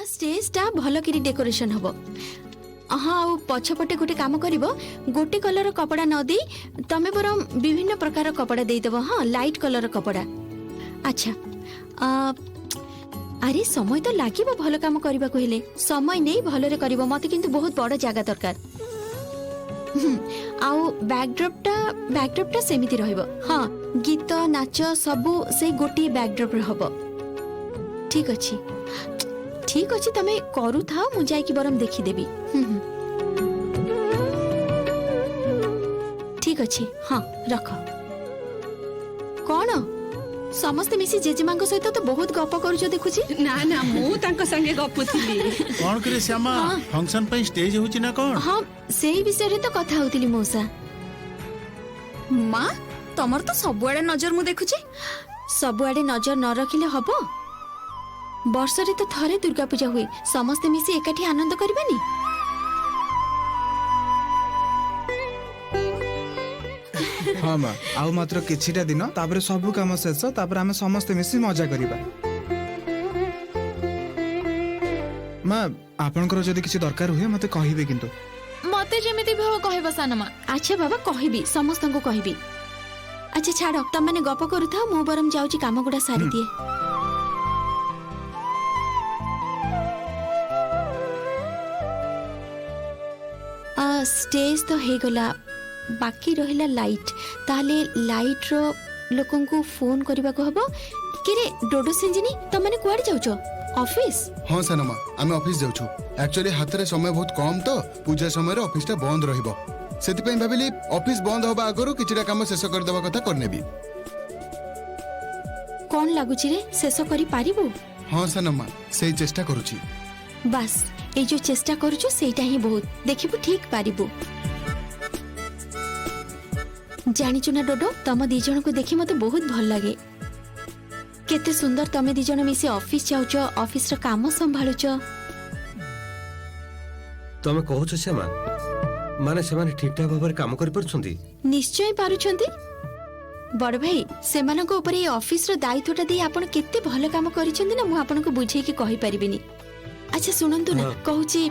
पूरा स्टेज टा भल करी डेकोरेशन हबो। हाँ आ पछपटे गोटे काम करिवो गोटे कलर कपड़ा न दे तमे बरम विभिन्न प्रकार कपड़ा दे देबो। हाँ लाइट कलर कपड़ा। अच्छा अरे समय तो लागिबो भल काम करबा कहले समय नहीं भलरे करिवो मते किंतु बहुत बड़ जागा दरकार। आउ बैकड्रॉप टा सेमिति रहइबो। हाँ गीत नाच सबु से गोटी बैकड्रॉप रहबो। ठीक अछि तमे करू थाओ मु जाई कि बरम देखि देबी। ठीक अछि। हाँ रख। कौन समस्त मिसी जेजेमा सहित तो बहुत गप करूछ देखुची। ना ना मु तांको संगे गपुथिली। कौन करे श्यामा फंक्शन पे स्टेज होची ना कौन? हाँ सेही विषय रे तो कथा होतिली मौसा। माँ तमर तो सबुआड़े नजर मु देखुची। सबुआड़े नजर न रखिले हबो। वर्ष रे तो थरे दुर्गा पूजा हुए समस्त मिसी एकाठी आनंद करबानी। हाँ माँ आउ मात्र किछिटा दिन तापर सबु काम शेष तापर आमे समस्त मिसी मजा करिबा। माँ आपनकर जदि किछि दरकार हुए मते कहिबे किंतु। मते जेमिति भी हो कहबो सानमा। अच्छा बाबा कहबी समस्त को कहबी। अच्छा छाड़ तम माने गप करू था मु बरम जाउची काम गुडा सारी दिए। स्टेज तो हे गला बाकी रहिला लाइट ताले लाइट रो लोकन को फोन करबा को हबो। केरे डोडो सिंजिनी त माने कुआड जाउछो ऑफिस? हाँ सानमा आमे ऑफिस जाउछु। एक्चुअली हाथ रे समय बहुत कम तो पूजा समय रे ऑफिस टा बंद रहिबो सेति पई भाबिली ऑफिस बंद होबा आगरो किछिटा काम शेष कर देबा कथा करनेबी। कोन लागुची रे शेष करी पारिबो? हाँ सानमा सेही चेष्टा करूची। बस ए जो चेष्टा करूछो सेटा ही बहुत देखिबो ठीक पारिबो। जानिचु ना डोडो तम दी जन को देखि मते बहुत भल लागे। केते सुंदर तमे दी जन मिसी ऑफिस जाउछ ऑफिस रा काम संभाळुछ। तमे कहूछ श्यामा माने से माने ठीक ठाक भाबरे काम करि परछंती? निश्चय पारुछंती बड़ भाई सेमानक ऊपर ए ऑफिस रो दायित्वटा दे आपण केते भल काम करिछंती ना मु आपनको बुझे कि कहि परिबिनी। अच्छा सुनंतु ना कहूची